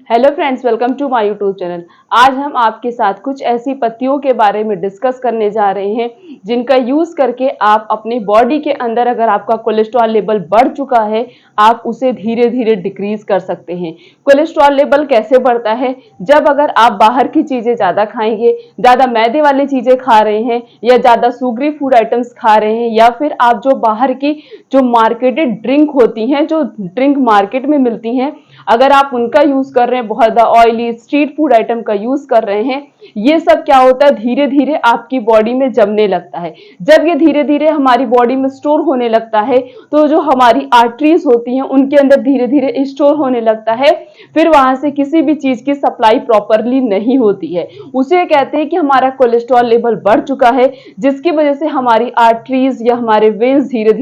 Hello friends, welcome to my YouTube channel. आज हम आपके साथ कुछ ऐसी पत्तियों के बारे में डिस्कस करने जा रहे हैं जिनका यूज करके आप अपनी बॉडी के अंदर अगर आपका कोलेस्ट्रॉल लेवल बढ़ चुका है, आप उसे धीरे धीरे डिक्रीज कर सकते हैं। कोलेस्ट्रॉल लेवल कैसे बढ़ता है? जब अगर आप बाहर की चीजें ज्यादा खाएंगे, ज्यादा मैदे वाली चीजें खा रहे हैं या ज्यादा शुगरी फूड आइटम्स खा रहे हैं, या फिर आप जो बाहर की जो मार्केटेड ड्रिंक होती हैं, जो ड्रिंक मार्केट में मिलती हैं, अगर आप उनका यूज कर रहे हैं, बहुत ज्यादा ऑयली स्ट्रीट फूड आइटम का यूज कर रहे हैं, ये सब क्या होता है, धीरे धीरे आपकी बॉडी में जमने लगता है। जब ये धीरे धीरे हमारी बॉडी में स्टोर होने लगता है, तो जो हमारी आर्टरीज होती हैं उनके अंदर धीरे धीरे स्टोर होने लगता है। फिर वहां से किसी भी चीज की सप्लाई प्रॉपरली नहीं होती है। उसे कहते हैं कि हमारा कोलेस्ट्रॉल लेवल बढ़ चुका है, जिसकी वजह से हमारी आर्टरीज या हमारे वेन्स धीरे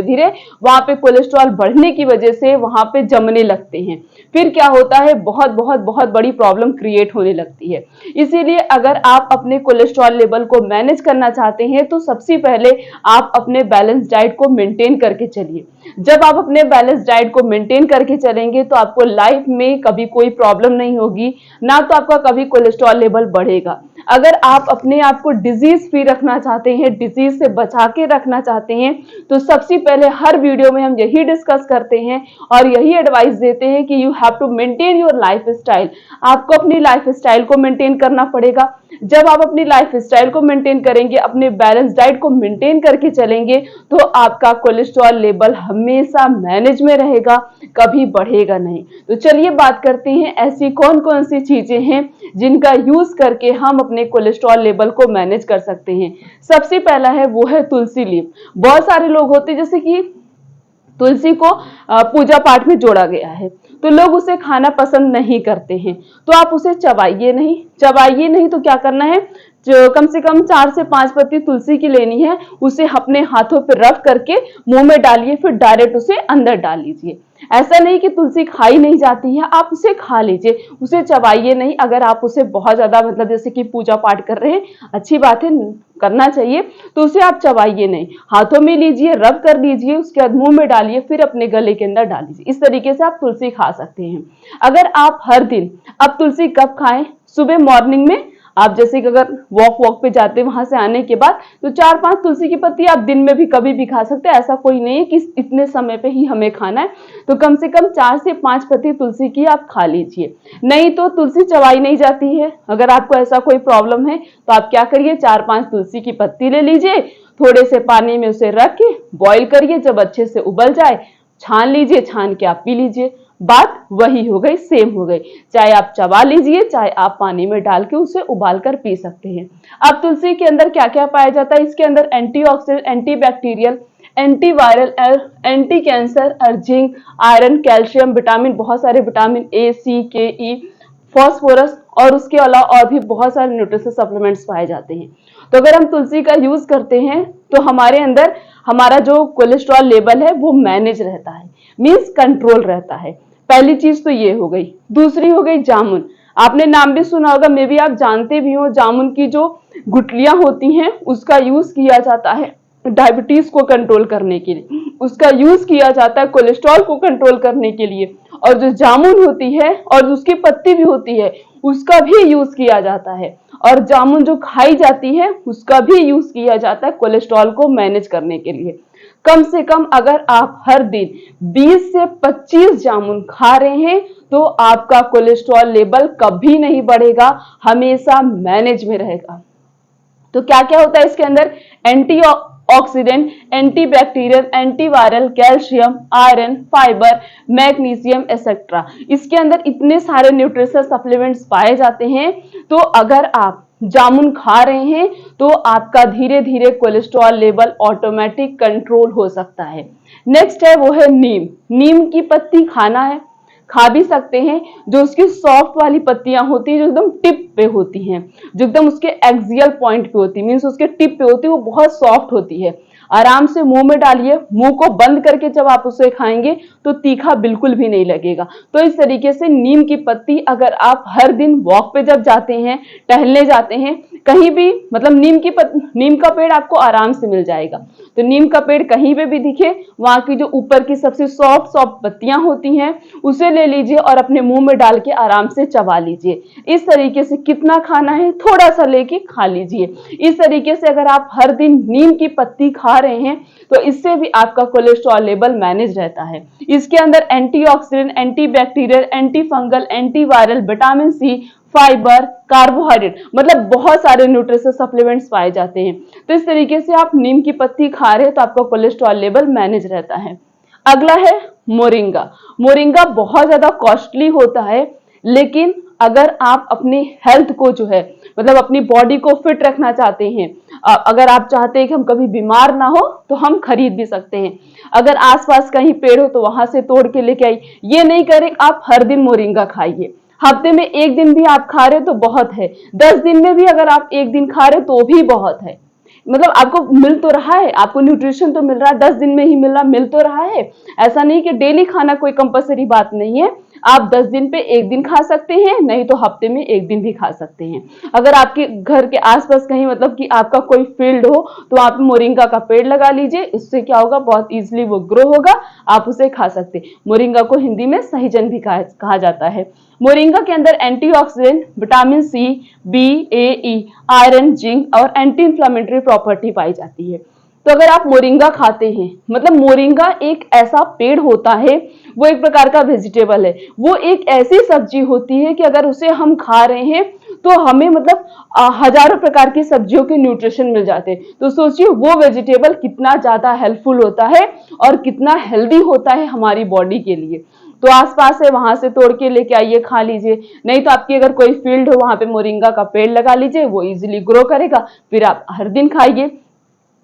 धीरे वहां पे कोलेस्ट्रॉल बढ़ने की वजह से वहां पे जमने लगते हैं। फिर क्या होता है, बहुत बहुत बहुत बड़ी प्रॉब्लम क्रिएट होने लगती है। इसीलिए अगर आप अपने कोलेस्ट्रॉल लेवल को मैनेज करना चाहते हैं, तो सबसे पहले आप अपने बैलेंस डाइट को मेंटेन करके चलिए। जब आप अपने बैलेंस डाइट को मेंटेन करके चलेंगे, तो आपको लाइफ में कभी कोई प्रॉब्लम नहीं होगी, ना तो आपका कभी कोलेस्ट्रॉल लेवल बढ़ेगा। अगर आप अपने आप को डिजीज फ्री रखना चाहते हैं, डिजीज से बचा के रखना चाहते हैं, तो सबसे पहले हर वीडियो में हम यही डिस्कस करते हैं और यही एडवाइस देते हैं कि you have to maintain your lifestyle. आपको अपनी लाइफ स्टाइल को मेंटेन करना पड़ेगा। जब आप अपनी लाइफ स्टाइल को मेंटेन करेंगे, अपने बैलेंस डाइट को मेंटेन करके चलेंगे, तो आपका कोलेस्ट्रॉल लेवल हमेशा मैनेज में रहेगा, कभी बढ़ेगा नहीं। तो चलिए बात करते हैं ऐसी कौन कौन सी चीजें हैं जिनका यूज करके हम अपने कोलेस्ट्रॉल लेवल को मैनेज कर सकते हैं। सबसे पहला है वो है तुलसी लीफ। बहुत सारे लोग होते हैं, जैसे कि तुलसी को पूजा पाठ में जोड़ा गया है, तो लोग उसे खाना पसंद नहीं करते हैं, तो आप उसे चबाइए नहीं। तो क्या करना है, जो कम से कम 4 से 5 पत्ती तुलसी की लेनी है, उसे अपने हाथों पर रब करके मुंह में डालिए, फिर डायरेक्ट उसे अंदर डाल लीजिए। ऐसा नहीं कि तुलसी खाई नहीं जाती है, आप उसे खा लीजिए, उसे चबाइए नहीं। अगर आप उसे बहुत ज्यादा मतलब जैसे कि पूजा पाठ कर रहे हैं, अच्छी बात है, करना चाहिए, तो उसे आप चबाइए नहीं, हाथों में लीजिए, रब कर लीजिए, उसके बाद मुंह में डालिए, फिर अपने गले के अंदर डाल लीजिए। इस तरीके से आप तुलसी खा सकते हैं। अगर आप हर दिन, अब तुलसी कब खाएं, सुबह मॉर्निंग में आप जैसे कि अगर वॉक पे जाते हैं, वहां से आने के बाद तो 4-5 तुलसी की पत्ती आप दिन में भी कभी भी खा सकते हैं। ऐसा कोई नहीं है कि इतने समय पे ही हमें खाना है, तो कम से कम 4 से 5 पत्ती तुलसी की आप खा लीजिए। नहीं तो तुलसी चबाई नहीं जाती है, अगर आपको ऐसा कोई प्रॉब्लम है, तो आप क्या करिए, 4-5 तुलसी की पत्ती ले लीजिए, थोड़े से पानी में उसे रख के बॉईल करिए, जब अच्छे से उबल जाए छान लीजिए, छान के आप पी लीजिए। बात वही हो गई, सेम हो गई। चाहे आप चबा लीजिए, चाहे आप पानी में डाल के उसे उबाल कर पी सकते हैं। अब तुलसी के अंदर क्या क्या पाया जाता है, इसके अंदर antioxidant, antibacterial, antiviral, anti cancer, zinc, iron, calcium, vitamin, बहुत सारे विटामिन ए, सी, के, ई, फॉस्फोरस और उसके अलावा और भी बहुत सारे न्यूट्रिशन सप्लीमेंट्स पाए जाते हैं। तो अगर हम तुलसी का यूज करते हैं, तो हमारे अंदर हमारा जो कोलेस्ट्रॉल लेवल है वो मैनेज रहता है, मींस कंट्रोल रहता है। पहली चीज तो ये हो गई। दूसरी हो गई जामुन। आपने नाम भी सुना होगा, मे बी आप जानते भी हो, जामुन की जो गुठलियां होती हैं उसका यूज किया जाता है डायबिटीज को कंट्रोल करने के लिए, उसका यूज किया जाता है कोलेस्ट्रॉल को कंट्रोल करने के लिए। और जो जामुन होती है और उसकी पत्ती भी होती है, उसका भी यूज किया जाता है। और जामुन जो खाई जाती है उसका भी यूज किया जाता है कोलेस्ट्रॉल को मैनेज करने के लिए। कम से कम अगर आप हर दिन 20 से 25 जामुन खा रहे हैं, तो आपका कोलेस्ट्रॉल लेवल कभी नहीं बढ़ेगा, हमेशा मैनेज में रहेगा। तो क्या क्या होता है इसके अंदर, antioxidant, antibacterial, antiviral, calcium, iron, fibre, magnesium etcetera. इसके अंदर इतने सारे न्यूट्रिशन सप्लीमेंट्स पाए जाते हैं। तो अगर आप जामुन खा रहे हैं, तो आपका धीरे धीरे कोलेस्ट्रॉल लेवल ऑटोमेटिक कंट्रोल हो सकता है। नेक्स्ट है वो है नीम। नीम की पत्ती खाना है, खा भी सकते हैं। जो उसकी सॉफ्ट वाली पत्तियां होती हैं, जो एकदम टिप पे होती हैं, जो एकदम उसके एक्सियल पॉइंट पे होती है, मीन्स उसके टिप पे होती है, वो बहुत सॉफ्ट होती है, आराम से मुंह में डालिए, मुंह को बंद करके जब आप उसे खाएंगे तो तीखा बिल्कुल भी नहीं लगेगा। तो इस तरीके से नीम की पत्ती अगर आप हर दिन वॉक पे जब जाते हैं, टहलने जाते हैं, कहीं भी, मतलब नीम का पेड़ आपको आराम से मिल जाएगा। तो नीम का पेड़ कहीं पे भी दिखे, वहां की जो ऊपर की सबसे सॉफ्ट सॉफ्ट पत्तियां होती हैं उसे ले लीजिए और अपने मुंह में डाल के आराम से चबा लीजिए। इस तरीके से कितना खाना है थोड़ा सा लेके खा लीजिए। इस तरीके से अगर आप हर दिन नीम की पत्ती खा रहे हैं तो इससे भी आपका कोलेस्ट्रॉल लेवल मैनेज रहता है। इसके अंदर antioxidant, antibacterial, antifungal, antiviral, vitamin C, fibre, carbohydrate, मतलब बहुत सारे न्यूट्रिशन सप्लीमेंट्स पाए जाते हैं। तो इस तरीके से आप नीम की पत्ती खा रहे हैं तो आपका कोलेस्ट्रॉल लेवल मैनेज रहता है। अगला है मोरिंगा। मोरिंगा बहुत ज्यादा कॉस्टली होता है, लेकिन अगर आप अपनी हेल्थ को जो है, मतलब अपनी बॉडी को फिट रखना चाहते हैं, अगर आप चाहते हैं कि हम कभी बीमार ना हो तो हम खरीद भी सकते हैं। अगर आसपास कहीं पेड़ हो तो वहां से तोड़ के लेके आइए। ये नहीं करें आप हर दिन मोरिंगा खाइए। हफ्ते में एक दिन भी आप खा रहे हो तो बहुत है, 10 दिन में भी अगर आप एक दिन खा रहे हो तो भी बहुत है। मतलब आपको मिल तो रहा है, आपको न्यूट्रिशन तो मिल रहा है, 10 दिन में ही मिल तो रहा है। ऐसा नहीं कि डेली खाना कोई कंपलसरी बात नहीं है। आप 10 दिन पे एक दिन खा सकते हैं, नहीं तो हफ्ते में एक दिन भी खा सकते हैं। अगर आपके घर के आसपास कहीं, मतलब कि आपका कोई फील्ड हो, तो आप मोरिंगा का पेड़ लगा लीजिए। इससे क्या होगा, बहुत इजीली वो ग्रो होगा, आप उसे खा सकते हैं। मोरिंगा को हिंदी में सहजन भी कहा जाता है। मोरिंगा के अंदर एंटीऑक्सीडेंट, विटामिन सी, बी, ए, ई, आयरन, जिंक और एंटी इंफ्लेमेटरी प्रॉपर्टी पाई जाती है। तो अगर आप मोरिंगा खाते हैं, मतलब मोरिंगा एक ऐसा पेड़ होता है, वो एक प्रकार का वेजिटेबल है। वो एक ऐसी सब्जी होती है कि अगर उसे हम खा रहे हैं तो हमें, मतलब हजारों प्रकार की सब्जियों के न्यूट्रिशन मिल जाते हैं। तो सोचिए वो वेजिटेबल कितना ज्यादा हेल्पफुल होता है और कितना हेल्दी होता है हमारी बॉडी के लिए। तो आसपास है वहां से तोड़ के लेके आइए, खा लीजिए। नहीं तो आपकी अगर कोई फील्ड हो वहां पे मोरिंगा का पेड़ लगा लीजिए, वो इजीली ग्रो करेगा, फिर आप हर दिन खाइए।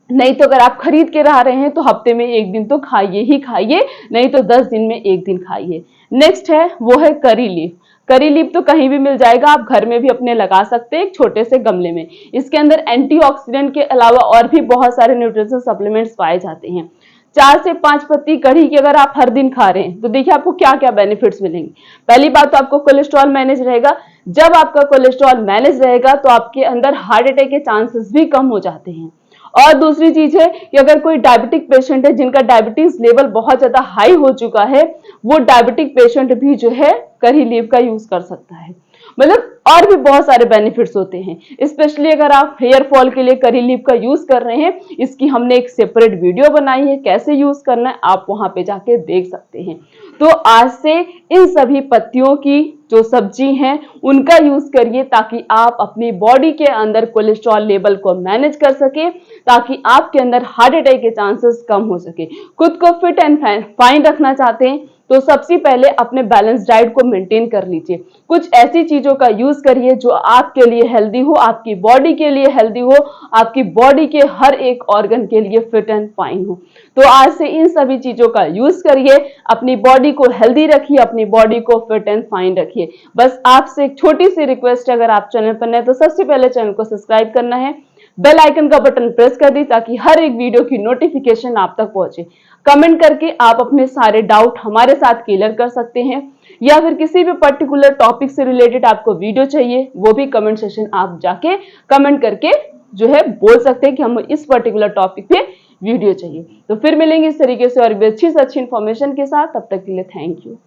नहीं तो अगर आप खरीद के रह रहे हैं तो हफ्ते में एक दिन तो खाइए ही खाइए, नहीं तो 10 दिन में एक दिन खाइए। नेक्स्ट है, वो है करी लीफ। करी लीफ तो कहीं भी मिल जाएगा, आप घर में भी अपने लगा सकते हैं एक छोटे से गमले में। इसके अंदर एंटीऑक्सीडेंट के अलावा और भी बहुत सारे न्यूट्रिशन सप्लीमेंट्स पाए जाते हैं। 4 से 5 पत्ती कढ़ी की अगर आप हर दिन खा रहे हैं तो देखिए आपको क्या क्या बेनिफिट्स मिलेंगे। पहली बात तो आपको कोलेस्ट्रॉल मैनेज रहेगा। जब आपका कोलेस्ट्रॉल मैनेज रहेगा तो आपके अंदर हार्ट अटैक के चांसेस भी कम हो जाते हैं। और दूसरी चीज है कि अगर कोई डायबिटिक पेशेंट है जिनका डायबिटीज लेवल बहुत ज्यादा हाई हो चुका है, वो डायबिटिक पेशेंट भी जो है करी लीफ का यूज कर सकता है। मतलब और भी बहुत सारे बेनिफिट्स होते हैं। स्पेशली अगर आप हेयर फॉल के लिए करी लीफ का यूज कर रहे हैं, इसकी हमने एक सेपरेट वीडियो बनाई है, कैसे यूज करना है आप वहां पे जाके देख सकते हैं। तो आज से इन सभी पत्तियों की जो सब्जी हैं उनका यूज करिए, ताकि आप अपनी बॉडी के अंदर कोलेस्ट्रॉल लेवल को मैनेज कर सके, ताकि आपके अंदर हार्ट अटैक के चांसेस कम हो सके। खुद को फिट एंड फाइन रखना चाहते हैं तो सबसे पहले अपने बैलेंस डाइट को मेंटेन कर लीजिए। कुछ ऐसी चीजों का यूज करिए जो आपके लिए हेल्दी हो, आपकी बॉडी के लिए हेल्दी हो, आपकी बॉडी के हर एक ऑर्गन के लिए फिट एंड फाइन हो। तो आज से इन सभी चीजों का यूज करिए, अपनी बॉडी को हेल्दी रखिए, अपनी बॉडी को फिट एंड फाइन रखिए। बस आपसे एक छोटी सी रिक्वेस्ट है, अगर आप चैनल पर नए तो सबसे पहले चैनल को सब्सक्राइब करना है, बेल आइकन का बटन प्रेस कर दी ताकि हर एक वीडियो की नोटिफिकेशन आप तक पहुंचे। कमेंट करके आप अपने सारे डाउट हमारे साथ क्लियर कर सकते हैं, या फिर किसी भी पर्टिकुलर टॉपिक से रिलेटेड आपको वीडियो चाहिए, वो भी कमेंट सेक्शन आप जाके कमेंट करके जो है बोल सकते हैं कि हम इस पर्टिकुलर टॉपिक पे वीडियो चाहिए। तो फिर मिलेंगे इस तरीके से और भी अच्छी से अच्छी इन्फॉर्मेशन के साथ। तब तक के लिए थैंक यू।